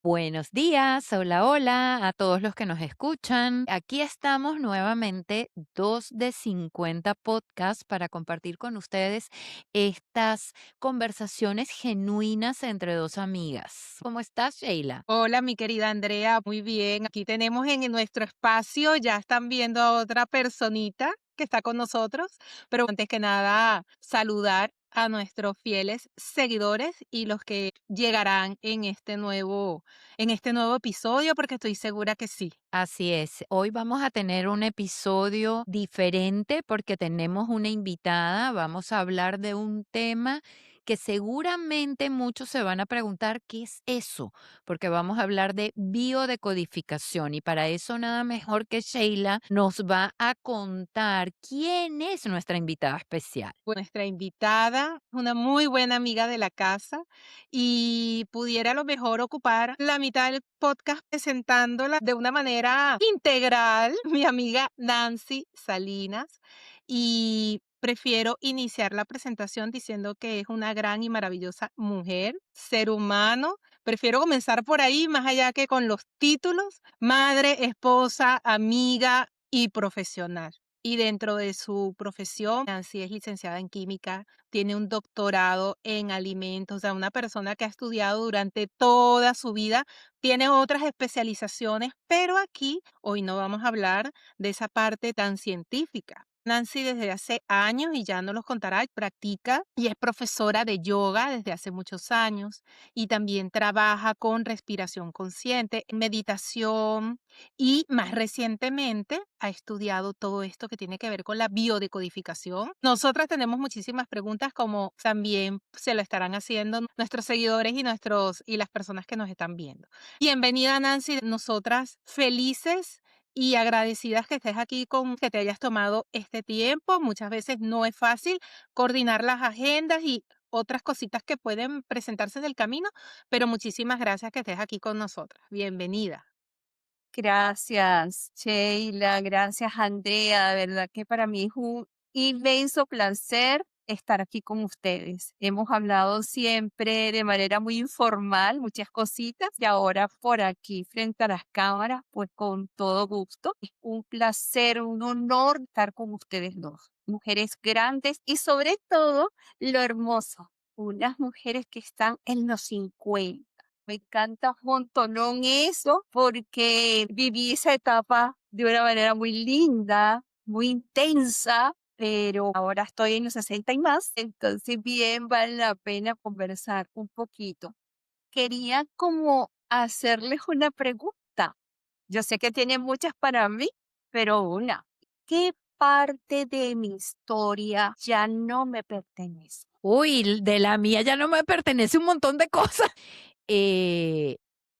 Buenos días, hola, hola a todos los que nos escuchan. Aquí estamos nuevamente, 2 de 50 podcasts para compartir con ustedes estas conversaciones genuinas entre dos amigas. ¿Cómo estás, Sheila? Hola, mi querida Andrea, muy bien. Aquí tenemos en nuestro espacio, ya están viendo a otra personita que está con nosotros, pero antes que nada, saludar a nuestros fieles seguidores y los que llegarán en este nuevo episodio, porque estoy segura que sí. Así es, hoy vamos a tener un episodio diferente porque tenemos una invitada, vamos a hablar de un tema que seguramente muchos se van a preguntar qué es eso, porque vamos a hablar de biodecodificación y para eso nada mejor que Sheila nos va a contar quién es nuestra invitada especial. Nuestra invitada, una muy buena amiga de la casa y pudiera a lo mejor ocupar la mitad del podcast presentándola de una manera integral, mi amiga Nancy Salinas. Y prefiero iniciar la presentación diciendo que es una gran y maravillosa mujer, ser humano. Prefiero comenzar por ahí, más allá que con los títulos, madre, esposa, amiga y profesional. Y dentro de su profesión, Nancy es licenciada en química, tiene un doctorado en alimentos, o sea, una persona que ha estudiado durante toda su vida, tiene otras especializaciones, pero aquí hoy no vamos a hablar de esa parte tan científica. Nancy desde hace años, y ya nos los contará, practica y es profesora de yoga desde hace muchos años y también trabaja con respiración consciente, meditación, y más recientemente ha estudiado todo esto que tiene que ver con la biodecodificación. Nosotras tenemos muchísimas preguntas como también se lo estarán haciendo nuestros seguidores y las personas que nos están viendo. Bienvenida, Nancy, nosotras felices y agradecidas que estés aquí, con que te hayas tomado este tiempo. Muchas veces no es fácil coordinar las agendas y otras cositas que pueden presentarse en el camino, pero muchísimas gracias que estés aquí con nosotras. Bienvenida. Gracias, Sheila, gracias, Andrea. De verdad que para mí es un inmenso placer estar aquí con ustedes. Hemos hablado siempre de manera muy informal, muchas cositas, y ahora por aquí frente a las cámaras, pues con todo gusto. Es un placer, un honor estar con ustedes dos, mujeres grandes y sobre todo lo hermoso, unas mujeres que están en los 50. Me encanta un montonón eso, porque viví esa etapa de una manera muy linda, muy intensa, pero ahora estoy en los 60 y más, entonces bien vale la pena conversar un poquito. Quería como hacerles una pregunta. Yo sé que tienen muchas para mí, pero una, ¿qué parte de mi historia ya no me pertenece? Uy, de la mía ya no me pertenece un montón de cosas. Eh,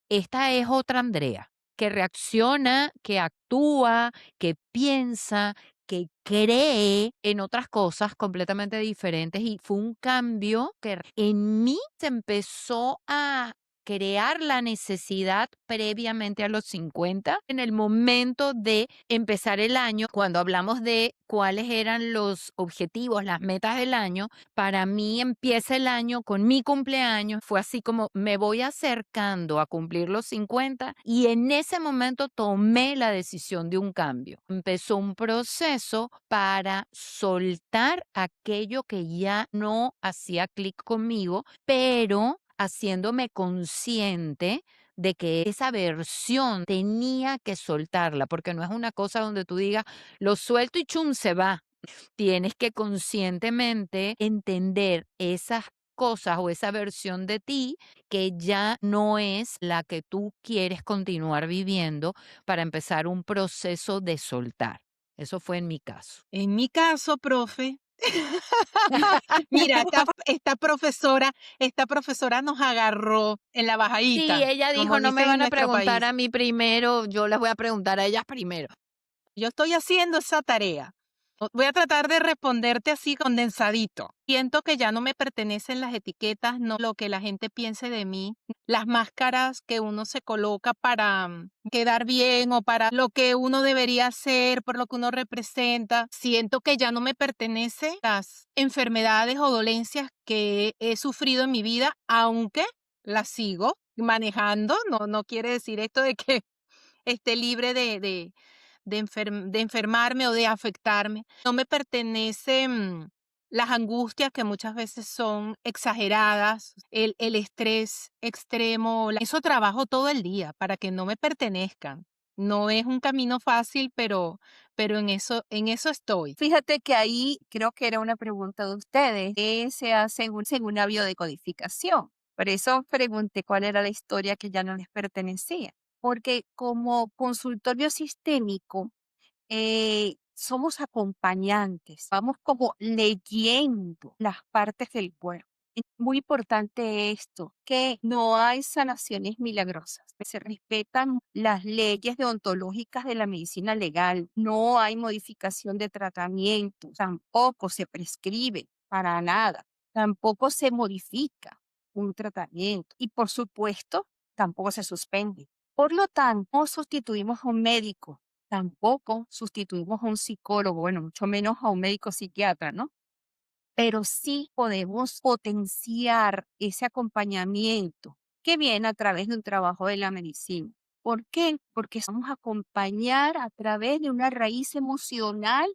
Esta es otra Andrea, que reacciona, que actúa, que piensa, que cree en otras cosas completamente diferentes y fue un cambio que en mí se empezó a crear la necesidad previamente a los 50, en el momento de empezar el año, cuando hablamos de cuáles eran los objetivos, las metas del año. Para mí empieza el año con mi cumpleaños, fue así como me voy acercando a cumplir los 50 y en ese momento tomé la decisión de un cambio. Empezó un proceso para soltar aquello que ya no hacía clic conmigo, pero haciéndome consciente de que esa versión tenía que soltarla, porque no es una cosa donde tú digas, lo suelto y chum, se va. Tienes que conscientemente entender esas cosas o esa versión de ti que ya no es la que tú quieres continuar viviendo para empezar un proceso de soltar. Eso fue en mi caso. En mi caso, profe, mira, esta profesora nos agarró en la Sí, bajadita, ella como dijo, no me dicen en van a nuestro preguntar país. a mí primero, yo les voy a preguntar a ellas primero. Yo estoy haciendo esa tarea. Voy a tratar de responderte así condensadito. Siento que ya no me pertenecen las etiquetas, no lo que la gente piense de mí, las máscaras que uno se coloca para quedar bien o para lo que uno debería hacer, por lo que uno representa. Siento que ya no me pertenecen las enfermedades o dolencias que he sufrido en mi vida, aunque las sigo. manejando, no quiere decir esto de que esté libre de enfermarme o de afectarme. No me pertenecen las angustias que muchas veces son exageradas, el estrés extremo. Eso trabajo todo el día para que no me pertenezcan. No es un camino fácil, pero en eso estoy. Fíjate que ahí creo que era una pregunta de ustedes, ¿qué se hace según una biodecodificación? Por eso pregunté cuál era la historia que ya no les pertenecía, porque como consultor biosistémico, somos acompañantes, vamos como leyendo las partes del cuerpo. Es muy importante esto, que no hay sanaciones milagrosas. Se respetan las leyes deontológicas de la medicina legal. No hay modificación de tratamiento. Tampoco se prescribe para nada. Tampoco se modifica un tratamiento. Y por supuesto, tampoco se suspende. Por lo tanto, no sustituimos a un médico. Tampoco sustituimos a un psicólogo, bueno, mucho menos a un médico psiquiatra, ¿no? Pero sí podemos potenciar ese acompañamiento que viene a través de un trabajo de la medicina. ¿Por qué? Porque vamos a acompañar a través de una raíz emocional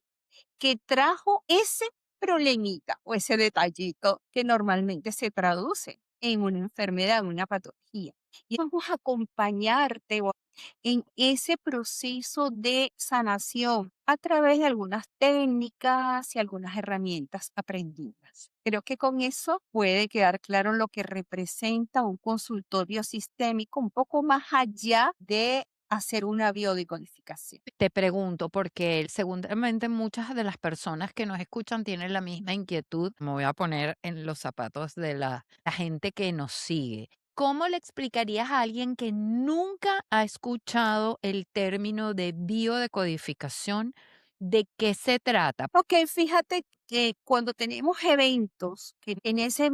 que trajo ese problemita o ese detallito que normalmente se traduce en una enfermedad, en una patología. Y vamos a acompañarte en ese proceso de sanación a través de algunas técnicas y algunas herramientas aprendidas. Creo que con eso puede quedar claro lo que representa un consultorio sistémico un poco más allá de hacer una biodecodificación. Te pregunto, porque seguramente muchas de las personas que nos escuchan tienen la misma inquietud. Me voy a poner en los zapatos de la gente que nos sigue. ¿Cómo le explicarías a alguien que nunca ha escuchado el término de biodecodificación? ¿De qué se trata? Ok, fíjate que cuando tenemos eventos, que en ese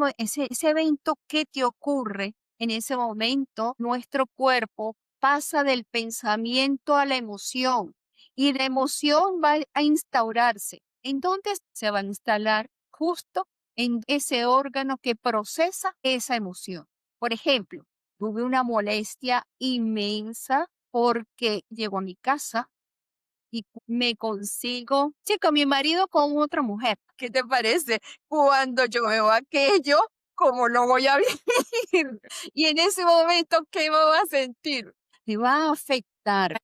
evento que te ocurre, en ese momento nuestro cuerpo pasa del pensamiento a la emoción y la emoción va a instaurarse. ¿En dónde se va a instalar? Justo en ese órgano que procesa esa emoción. Por ejemplo, tuve una molestia inmensa porque llego a mi casa y me consigo, sí, con mi marido, con otra mujer. ¿Qué te parece? Cuando yo veo aquello, ¿cómo lo voy a vivir? Y en ese momento, ¿qué me va a sentir? Me va a afectar.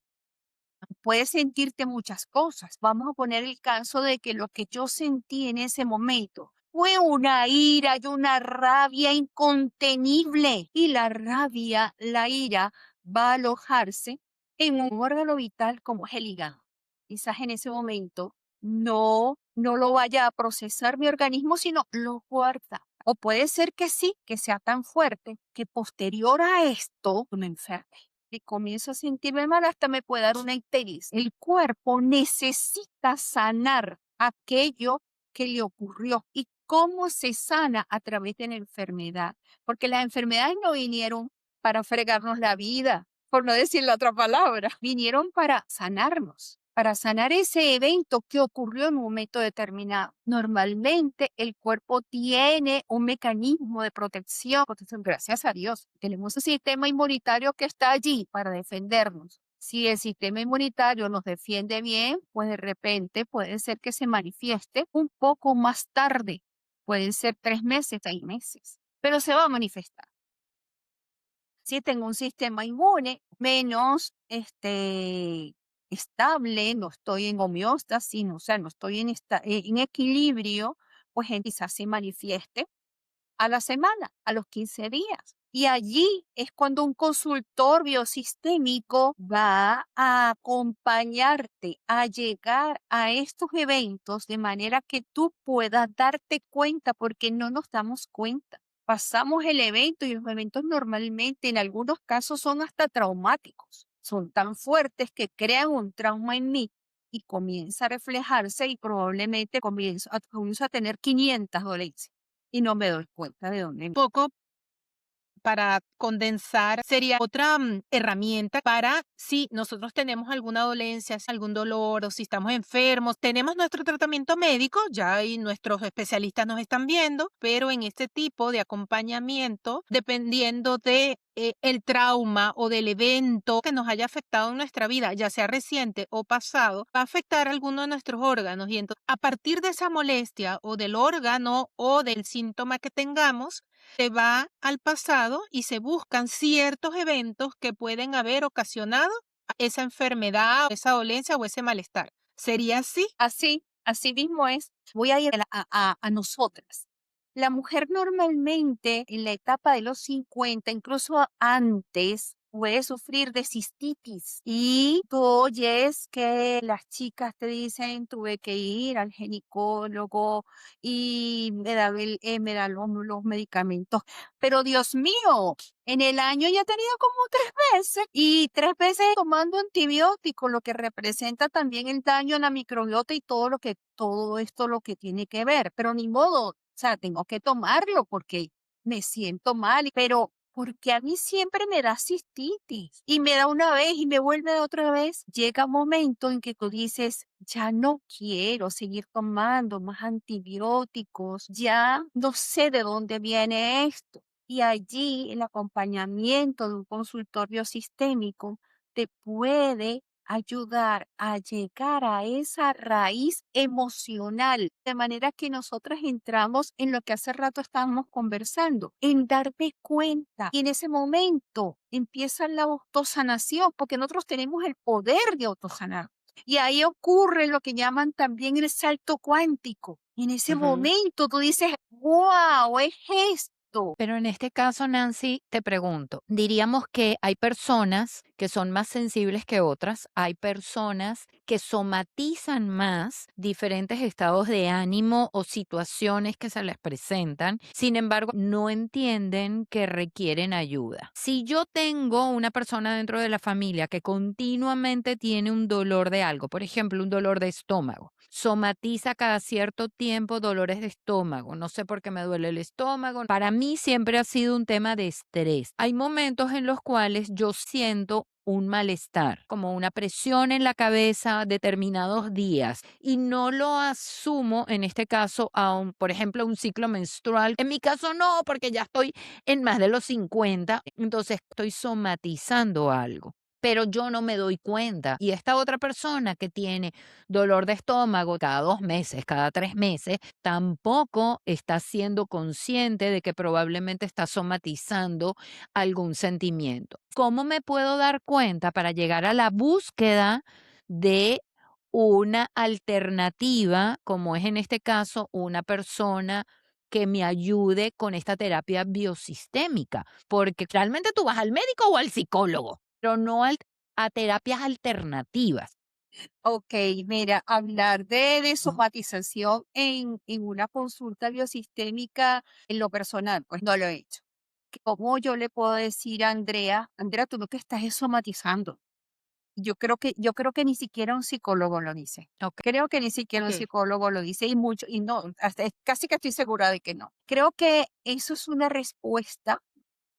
Puedes sentirte muchas cosas. Vamos a poner el caso de que lo que yo sentí en ese momento fue una ira y una rabia incontenible. Y la rabia, la ira, va a alojarse en un órgano vital como es el hígado. Quizás en ese momento no lo vaya a procesar mi organismo, sino lo guarda. O puede ser que sí, que sea tan fuerte que posterior a esto me enferme y comienzo a sentirme mal, hasta me puede dar una ictericia. El cuerpo necesita sanar aquello que le ocurrió. ¿Y cómo se sana? A través de la enfermedad. Porque las enfermedades no vinieron para fregarnos la vida, por no decir la otra palabra. Vinieron para sanarnos, para sanar ese evento que ocurrió en un momento determinado. Normalmente el cuerpo tiene un mecanismo de protección, gracias a Dios. Tenemos un sistema inmunitario que está allí para defendernos. Si el sistema inmunitario nos defiende bien, pues de repente puede ser que se manifieste un poco más tarde. Pueden ser 3 meses, 6 meses, pero se va a manifestar. Si tengo un sistema inmune menos estable, no estoy en homeostasis, o sea, no estoy en equilibrio, pues quizás se manifieste a la semana, a los 15 días. Y allí es cuando un consultor biosistémico va a acompañarte a llegar a estos eventos de manera que tú puedas darte cuenta, porque no nos damos cuenta. Pasamos el evento y los eventos normalmente en algunos casos son hasta traumáticos. Son tan fuertes que crean un trauma en mí y comienza a reflejarse y probablemente comienzo a tener 500 dolencias y no me doy cuenta de dónde. Poco para Condensar sería otra herramienta para si nosotros tenemos alguna dolencia, algún dolor o si estamos enfermos, tenemos nuestro tratamiento médico, ya ahí nuestros especialistas nos están viendo, pero en este tipo de acompañamiento, dependiendo de el trauma o del evento que nos haya afectado en nuestra vida, ya sea reciente o pasado, va a afectar alguno de nuestros órganos y entonces a partir de esa molestia o del órgano o del síntoma que tengamos, se va al pasado y se buscan ciertos eventos que pueden haber ocasionado esa enfermedad, esa dolencia o ese malestar. ¿Sería así? Así mismo es. Voy a ir a nosotras. La mujer normalmente en la etapa de los 50, incluso antes, puede sufrir de cistitis. Y tú oyes que las chicas te dicen, tuve que ir al ginecólogo y me da los medicamentos. Pero Dios mío, en el año ya he tenido como 3 veces y 3 veces tomando antibióticos, lo que representa también el daño a la microbiota y todo esto lo que tiene que ver. Pero ni modo, o sea, tengo que tomarlo porque me siento mal, pero porque a mí siempre me da cistitis y me da una vez y me vuelve otra vez. Llega un momento en que tú dices, ya no quiero seguir tomando más antibióticos, ya no sé de dónde viene esto. Y allí el acompañamiento de un consultorio sistémico te puede ayudar a llegar a esa raíz emocional, de manera que nosotras entramos en lo que hace rato estábamos conversando, en darme cuenta. Y en ese momento empieza la autosanación, porque nosotros tenemos el poder de autosanar. Y ahí ocurre lo que llaman también el salto cuántico. En ese Ujú. momento tú dices, wow, es esto. Pero en este caso, Nancy, te pregunto, diríamos que hay personas que son más sensibles que otras, hay personas que somatizan más diferentes estados de ánimo o situaciones que se les presentan, sin embargo, no entienden que requieren ayuda. Si yo tengo una persona dentro de la familia que continuamente tiene un dolor de algo, por ejemplo, un dolor de estómago, somatiza cada cierto tiempo dolores de estómago. No sé por qué me duele el estómago. Para mí siempre ha sido un tema de estrés. Hay momentos en los cuales yo siento un malestar, como una presión en la cabeza determinados días y no lo asumo en este caso por ejemplo, a un ciclo menstrual. En mi caso no, porque ya estoy en más de los 50, entonces estoy somatizando algo. Pero yo no me doy cuenta. Y esta otra persona que tiene dolor de estómago cada 2 meses, cada 3 meses, tampoco está siendo consciente de que probablemente está somatizando algún sentimiento. ¿Cómo me puedo dar cuenta para llegar a la búsqueda de una alternativa, como es en este caso una persona que me ayude con esta terapia biosistémica? Porque realmente tú vas al médico o al psicólogo, pero no a terapias alternativas. Ok, mira, hablar de somatización en una consulta biosistémica en lo personal, pues no lo he hecho. ¿Cómo yo le puedo decir a Andrea, Andrea, tú lo que estás es somatizando? Yo creo que ni siquiera un psicólogo lo dice. Ok. Creo que ni siquiera un Ok. psicólogo lo dice y mucho, y no, casi que estoy segura de que no. Creo que eso es una respuesta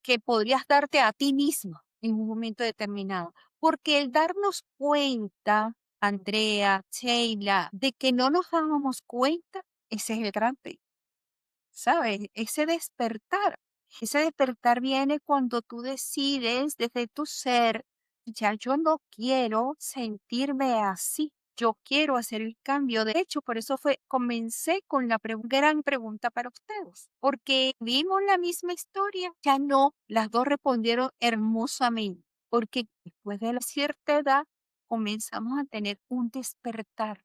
que podrías darte a ti misma en un momento determinado. Porque el darnos cuenta, Andrea, Sheila, de que no nos dábamos cuenta, ese es el gran tema, ¿sabes? Ese despertar viene cuando tú decides desde tu ser, ya yo no quiero sentirme así. Yo quiero hacer el cambio. De hecho, por eso comencé con la gran pregunta para ustedes, porque vimos la misma historia. Ya no, las dos respondieron hermosamente, porque después de la cierta edad comenzamos a tener un despertar.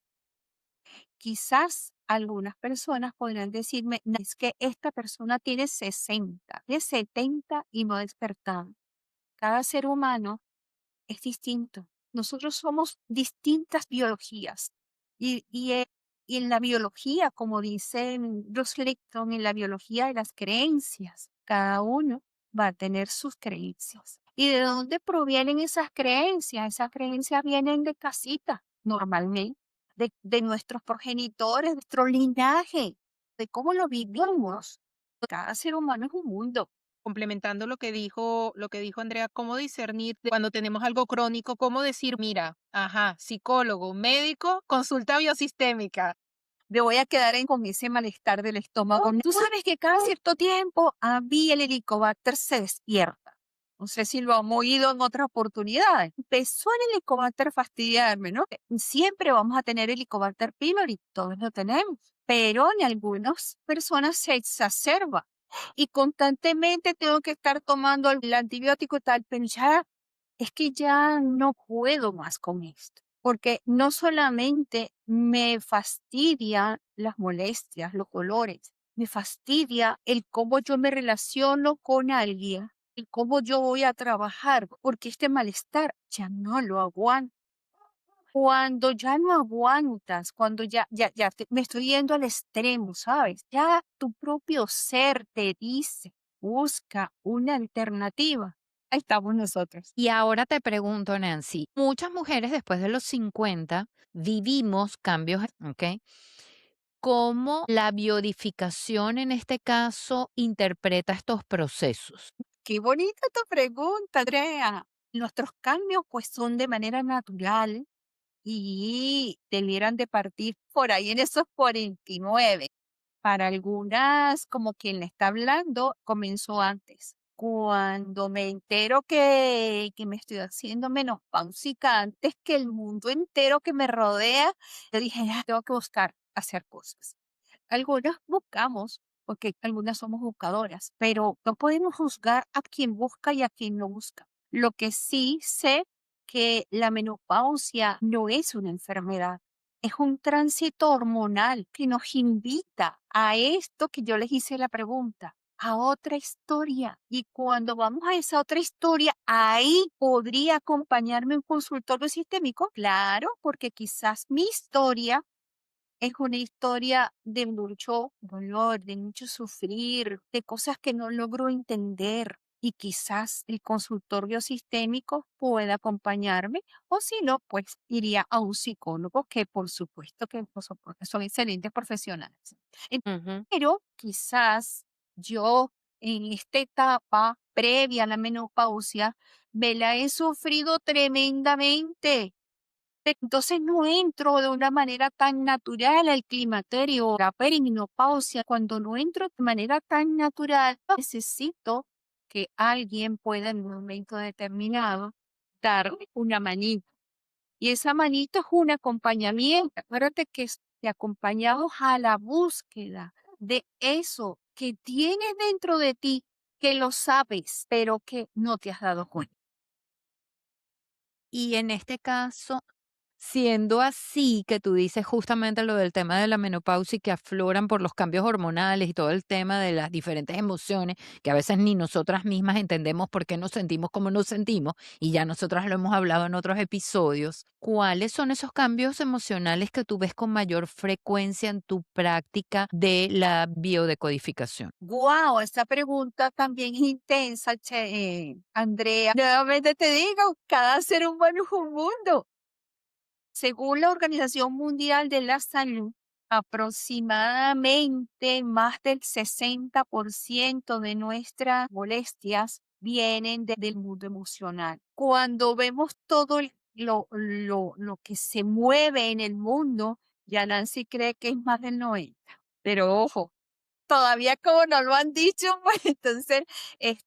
Quizás algunas personas podrán decirme, "No, es que esta persona tiene 60, tiene 70 y no ha despertado". Cada ser humano es distinto. Nosotros somos distintas biologías. Y, y, eh, y en la biología, como dice Bruce Lipton, en la biología de las creencias, cada uno va a tener sus creencias. ¿Y de dónde provienen esas creencias? Esas creencias vienen de casita, normalmente, de nuestros progenitores, de nuestro linaje, de cómo lo vivimos. Cada ser humano es un mundo. complementando lo que dijo Andrea, cómo discernir cuando tenemos algo crónico, cómo decir, mira, ajá, psicólogo, médico, consulta biosistémica. Me voy a quedar con ese malestar del estómago. Tú sabes que cada cierto tiempo a mí el Helicobacter se despierta. No sé si lo han oído en otra oportunidad. Empezó el Helicobacter a fastidiarme, ¿no? Siempre vamos a tener Helicobacter pylori, todos lo tenemos, pero en algunas personas se exacerba y constantemente tengo que estar tomando el antibiótico y tal, pero ya es que ya no puedo más con esto, porque no solamente me fastidia las molestias, los dolores, me fastidia el cómo yo me relaciono con alguien, el cómo yo voy a trabajar, porque este malestar ya no lo aguanto. Cuando ya no aguantas, cuando me estoy yendo al extremo, ¿sabes? Ya tu propio ser te dice, busca una alternativa. Ahí estamos nosotros. Y ahora te pregunto, Nancy, muchas mujeres después de los 50 vivimos cambios, ¿ok? ¿Cómo la biodificación en este caso interpreta estos procesos? Qué bonita tu pregunta, Andrea. Nuestros cambios pues son de manera natural y debieran de partir por ahí en esos 49. Para algunas, como quien le está hablando, comenzó antes. Cuando me entero que me estoy haciendo menopáusica antes que el mundo entero que me rodea, yo dije, "Ah, tengo que buscar hacer cosas". Algunas buscamos, porque algunas somos buscadoras, pero no podemos juzgar a quien busca y a quien no busca. Lo que sí sé que la menopausia no es una enfermedad, es un tránsito hormonal que nos invita a esto que yo les hice la pregunta, a otra historia. Y cuando vamos a esa otra historia, ahí podría acompañarme un consultorio sistémico, claro, porque quizás mi historia es una historia de mucho dolor, de mucho sufrir, de cosas que no logro entender. Y quizás el consultorio sistémico pueda acompañarme, o si no, pues iría a un psicólogo, que por supuesto que por supuesto, son excelentes profesionales. En- Ujú. Pero quizás yo en esta etapa previa a la menopausia me la he sufrido tremendamente. Entonces no entro de una manera tan natural al climaterio, la perimenopausia. Cuando no entro de manera tan natural, necesito que alguien pueda en un momento determinado darme una manito. Y esa manito es un acompañamiento. Acuérdate que te acompañamos a la búsqueda de eso que tienes dentro de ti, que lo sabes, pero que no te has dado cuenta. Y en este caso, siendo así, que tú dices justamente lo del tema de la menopausia y que afloran por los cambios hormonales y todo el tema de las diferentes emociones, que a veces ni nosotras mismas entendemos por qué nos sentimos como nos sentimos, y ya nosotras lo hemos hablado en otros episodios. ¿Cuáles son esos cambios emocionales que tú ves con mayor frecuencia en tu práctica de la biodecodificación? Guau, esta pregunta también es intensa, Andrea. Nuevamente te digo, cada ser humano es un mundo. Según la Organización Mundial de la Salud, aproximadamente más del 60% de nuestras molestias vienen del mundo emocional. Cuando vemos todo lo que se mueve en el mundo, ya Nancy cree que es más del 90. Pero ojo, todavía como no lo han dicho, pues entonces es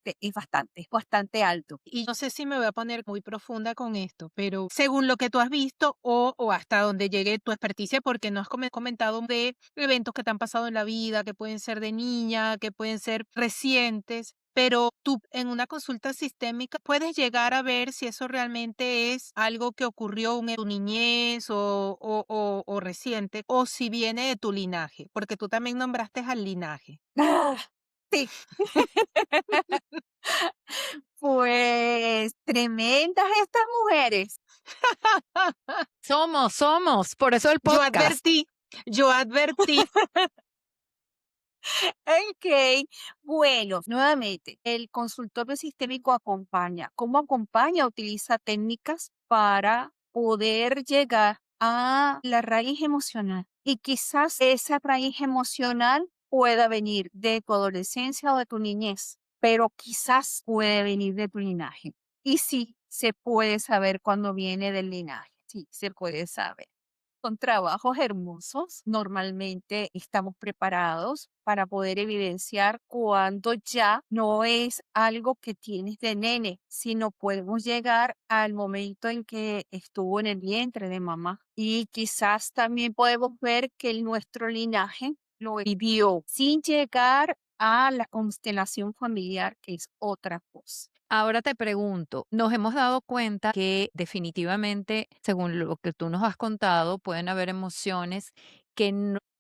bastante alto. Y no sé si me voy a poner muy profunda con esto, pero según lo que tú has visto o hasta donde llegue tu experticia, porque no has comentado de eventos que te han pasado en la vida, que pueden ser de niña, que pueden ser recientes, pero tú en una consulta sistémica puedes llegar a ver si eso realmente es algo que ocurrió en tu niñez o reciente, o si viene de tu linaje, porque tú también nombraste al linaje. ¡Ah! Sí. Pues tremendas estas mujeres. Somos, por eso el Yo podcast. advertí, yo advertí. Ok, bueno, nuevamente, el consultorio sistémico acompaña. ¿Cómo acompaña? Utiliza técnicas para poder llegar a la raíz emocional. Y quizás esa raíz emocional pueda venir de tu adolescencia o de tu niñez, pero quizás puede venir de tu linaje. Y sí, se puede saber cuando viene del linaje, sí, se puede saber. Son trabajos hermosos. Normalmente estamos preparados para poder evidenciar cuando ya no es algo que tienes de nene, sino podemos llegar al momento en que estuvo en el vientre de mamá. Y quizás también podemos ver que nuestro linaje lo vivió sin llegar a la constelación familiar, que es otra cosa. Ahora te pregunto, nos hemos dado cuenta que definitivamente, según lo que tú nos has contado, pueden haber emociones que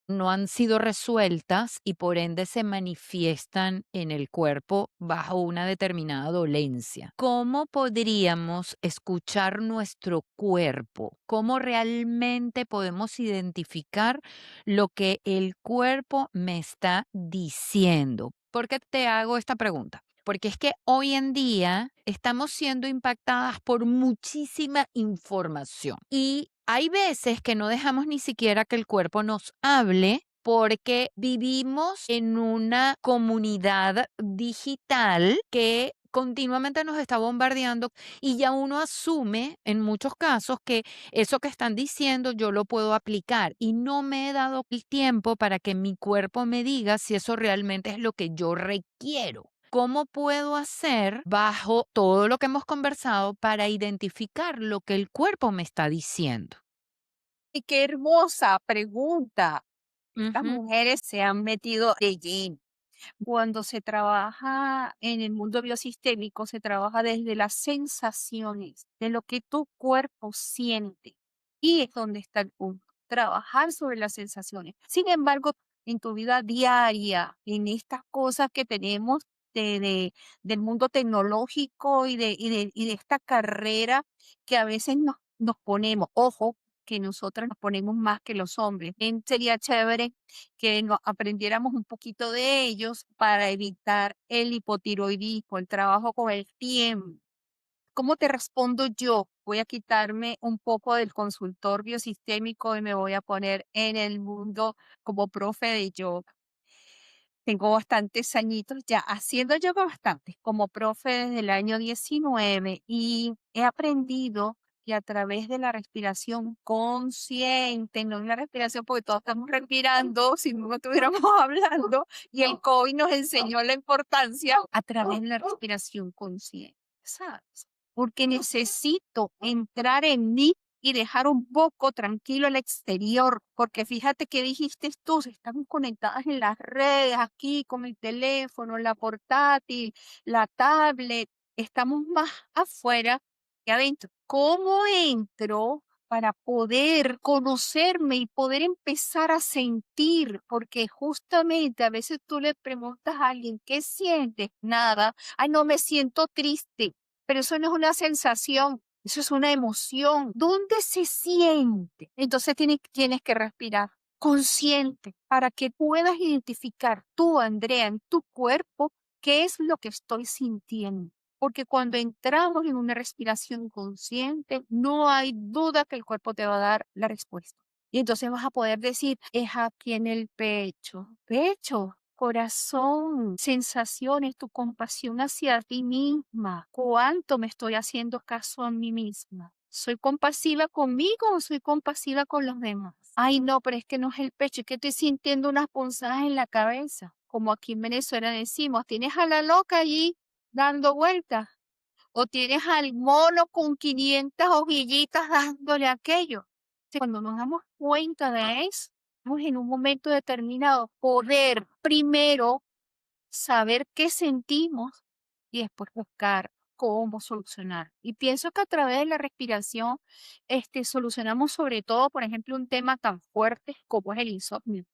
no han sido resueltas y por ende se manifiestan en el cuerpo bajo una determinada dolencia. ¿Cómo podríamos escuchar nuestro cuerpo? ¿Cómo realmente podemos identificar lo que el cuerpo me está diciendo? ¿Por qué te hago esta pregunta? Porque es que hoy en día estamos siendo impactadas por muchísima información y hay veces que no dejamos ni siquiera que el cuerpo nos hable porque vivimos en una comunidad digital que continuamente nos está bombardeando y ya uno asume en muchos casos que eso que están diciendo yo lo puedo aplicar y no me he dado el tiempo para que mi cuerpo me diga si eso realmente es lo que yo requiero. ¿Cómo puedo hacer bajo todo lo que hemos conversado para identificar lo que el cuerpo me está diciendo? Y qué hermosa pregunta. Estas Ujú. mujeres se han metido de lleno. Cuando se trabaja en el mundo biosistémico, se trabaja desde las sensaciones, de lo que tu cuerpo siente. Y es donde está el punto, trabajar sobre las sensaciones. Sin embargo, en tu vida diaria, en estas cosas que tenemos del mundo tecnológico y de esta carrera que a veces nos ponemos, ojo, que nosotras nos ponemos más que los hombres. Sería chévere que aprendiéramos un poquito de ellos para evitar el hipotiroidismo, el trabajo con el tiempo. ¿Cómo te respondo yo? Voy a quitarme un poco del consultor biosistémico y me voy a poner en el mundo como profe de yoga. Tengo bastantes añitos ya haciendo yoga bastante, como profe desde el año 19 y he aprendido que a través de la respiración consciente, no es la respiración porque todos estamos respirando, si no estuviéramos hablando, y el COVID nos enseñó la importancia a través de la respiración consciente, ¿sabes? Porque necesito entrar en mí y dejar un poco tranquilo el exterior, porque fíjate que dijiste tú, estamos conectadas en las redes, aquí con el teléfono, la portátil, la tablet, estamos más afuera que adentro. ¿Cómo entro para poder conocerme y poder empezar a sentir? Porque justamente a veces tú le preguntas a alguien, ¿qué sientes? Nada, ay, no me siento triste, pero eso no es una sensación. Eso es una emoción. ¿Dónde se siente? Entonces tienes que respirar consciente para que puedas identificar tú, Andrea, en tu cuerpo, qué es lo que estoy sintiendo. Porque cuando entramos en una respiración consciente, no hay duda que el cuerpo te va a dar la respuesta. Y entonces vas a poder decir, es aquí en el pecho, corazón, sensaciones, tu compasión hacia ti misma. ¿Cuánto me estoy haciendo caso a mí misma? ¿Soy compasiva conmigo o soy compasiva con los demás? Ay, no, pero es que no es el pecho, es que estoy sintiendo unas punzadas en la cabeza. Como aquí en Venezuela decimos, tienes a la loca allí dando vueltas. O tienes al mono con 500 hojillitas dándole aquello. Cuando nos damos cuenta de eso, estamos en un momento determinado, poder primero saber qué sentimos y después buscar cómo solucionar. Y pienso que a través de la respiración, solucionamos sobre todo, por ejemplo, un tema tan fuerte como es el insomnio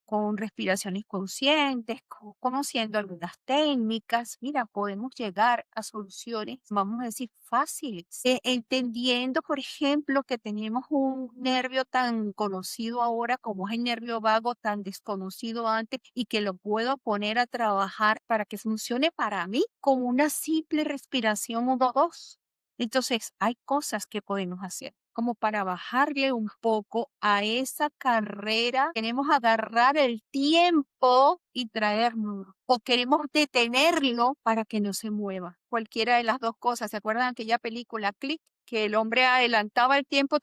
con respiraciones conscientes, conociendo algunas técnicas. Mira, podemos llegar a soluciones, vamos a decir, fáciles, entendiendo, por ejemplo, que tenemos un nervio tan conocido ahora como es el nervio vago, tan desconocido antes, y que lo puedo poner a trabajar para que funcione para mí con una simple respiración 1, 2. Entonces, hay cosas que podemos hacer. como para bajarle un poco a esa carrera. Queremos agarrar el tiempo y traernos, o queremos detenerlo para que no se mueva. Cualquiera de las dos cosas. ¿Se acuerdan de aquella película Click? Que el hombre adelantaba el tiempo,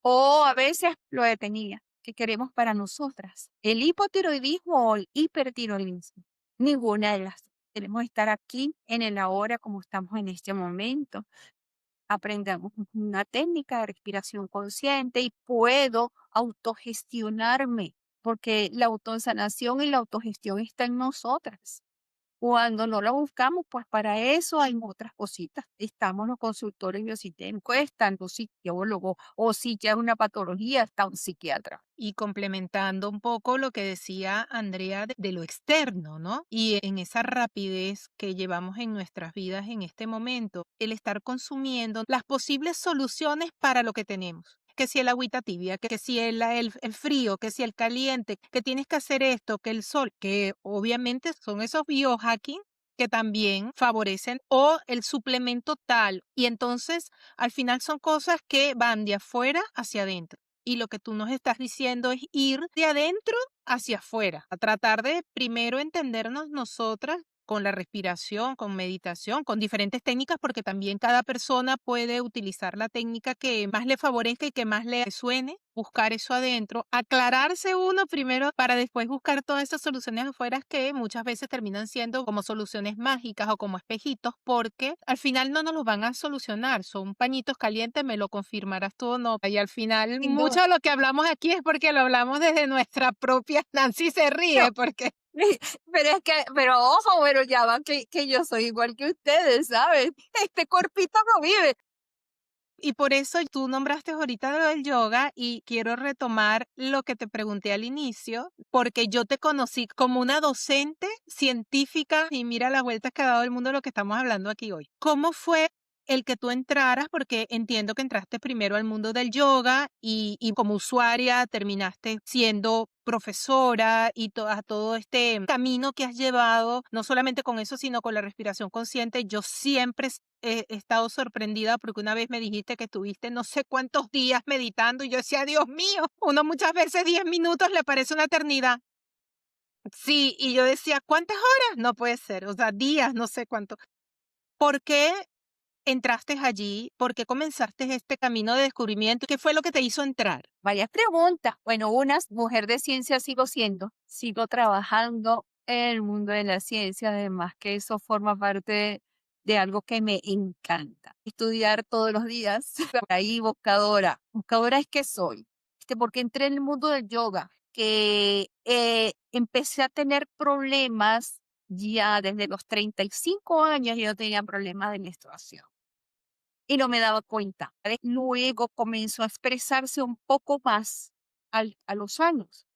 o a veces lo detenía. ¿Qué queremos para nosotras? ¿El hipotiroidismo o el hipertiroidismo? Ninguna de las dos. Queremos estar aquí en el ahora como estamos en este momento. Aprendamos una técnica de respiración consciente y puedo autogestionarme, porque la autosanación y la autogestión está en nosotras. Cuando no la buscamos, pues para eso hay otras cositas. Estamos los consultores biosistémicos, están los psicólogos, o si ya es una patología, está un psiquiatra. Y complementando un poco lo que decía Andrea de lo externo, ¿no? Y en esa rapidez que llevamos en nuestras vidas en este momento, el estar consumiendo las posibles soluciones para lo que tenemos. Que si el agüita tibia, que si el frío, que si el caliente, que tienes que hacer esto, que el sol, que obviamente son esos biohacking que también favorecen, o el suplemento tal. Y entonces, al final son cosas que van de afuera hacia adentro. Y lo que tú nos estás diciendo es ir de adentro hacia afuera, a tratar de primero entendernos nosotras con la respiración, con meditación, con diferentes técnicas, porque también cada persona puede utilizar la técnica que más le favorezca y que más le suene, buscar eso adentro, aclararse uno primero para después buscar todas esas soluciones afuera que muchas veces terminan siendo como soluciones mágicas o como espejitos, porque al final no nos los van a solucionar, son pañitos calientes, me lo confirmarás tú o no. Y al final Sin duda. mucho de lo que hablamos aquí es porque lo hablamos desde nuestra propia, Nancy se ríe porque Pero ojo, pero ya va que yo soy igual que ustedes, ¿sabes? Este cuerpito no vive. y por eso tú nombraste ahorita lo del yoga y quiero retomar lo que te pregunté al inicio, porque yo te conocí como una docente científica y mira las vueltas que ha dado el mundo de lo que estamos hablando aquí hoy. ¿Cómo fue el que tú entraras? Porque entiendo que entraste primero al mundo del yoga y como usuaria terminaste siendo profesora y a todo este camino que has llevado, no solamente con eso, sino con la respiración consciente. Yo siempre he estado sorprendida porque una vez me dijiste que estuviste no sé cuántos días meditando y yo decía, Dios mío, uno muchas veces 10 minutos le parece una eternidad. Sí, y yo decía, ¿cuántas horas? No puede ser, o sea, días, no sé cuánto. ¿Por qué entraste allí? ¿Por qué comenzaste este camino de descubrimiento? ¿Qué fue lo que te hizo entrar? Varias preguntas. Bueno, una, mujer de ciencia sigo siendo, sigo trabajando en el mundo de la ciencia, además que eso forma parte de algo que me encanta. Estudiar todos los días, por ahí buscadora. Buscadora es que soy, porque entré en el mundo del yoga, que empecé a tener problemas ya desde los 35 años, yo tenía problemas de menstruación y no me daba cuenta. Luego comenzó a expresarse un poco más a los años.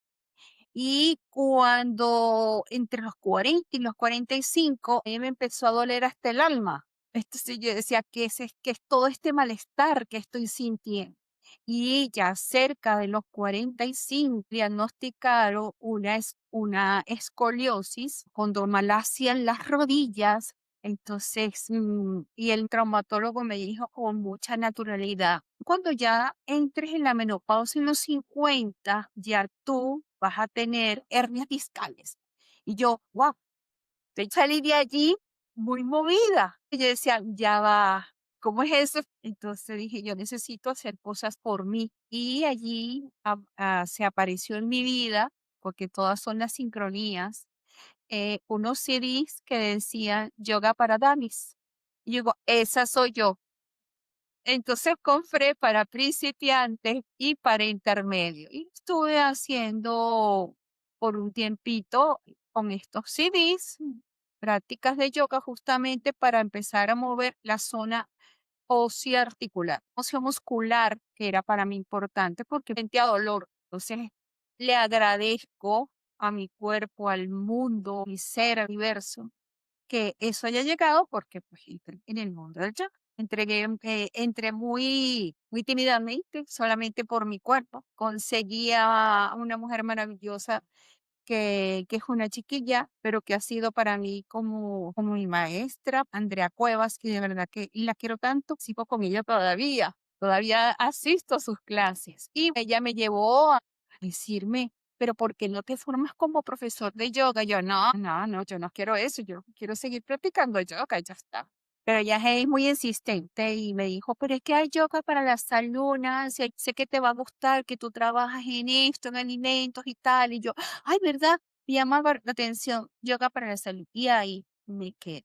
Y cuando entre los 40 y los 45, a mí me empezó a doler hasta el alma. Entonces yo decía, qué es todo este malestar que estoy sintiendo? Y ya cerca de los 45 diagnosticaron una escoliosis, condromalacia en las rodillas. Entonces, y el traumatólogo me dijo con mucha naturalidad, cuando ya entres en la menopausia en los 50, ya tú vas a tener hernias discales. Y yo, wow, salí de allí muy movida. Y yo decía, ya va, ¿cómo es eso? Entonces dije, yo necesito hacer cosas por mí. Y allí se apareció en mi vida, porque todas son las sincronías, unos CDs que decían Yoga para Damis. Y yo digo, esa soy yo. Entonces compré para principiantes y para intermedio. Y estuve haciendo por un tiempito con estos CDs prácticas de yoga justamente para empezar a mover la zona ósea articular, óseo muscular, que era para mí importante porque sentía dolor. Entonces, le agradezco a mi cuerpo, al mundo, mi ser, al universo, que eso haya llegado porque pues entré en el mundo del yoga. Entré muy tímidamente, solamente por mi cuerpo. Conseguí a una mujer maravillosa que es una chiquilla, pero que ha sido para mí como mi maestra, Andrea Cuevas, que de verdad que la quiero tanto, sigo con ella todavía. todavía asisto a sus clases. Y ella me llevó a decirme, pero ¿por qué no te formas como profesor de yoga? Yo, no, no, no, yo no quiero eso, yo quiero seguir practicando yoga y ya está. Pero ella es muy insistente y me dijo, pero es que hay yoga para la salud, Nancy, sé que te va a gustar, que tú trabajas en esto, en alimentos y tal. Y yo, ay, ¿verdad? Me llamaba la atención, yoga para la salud. Y ahí me quedé.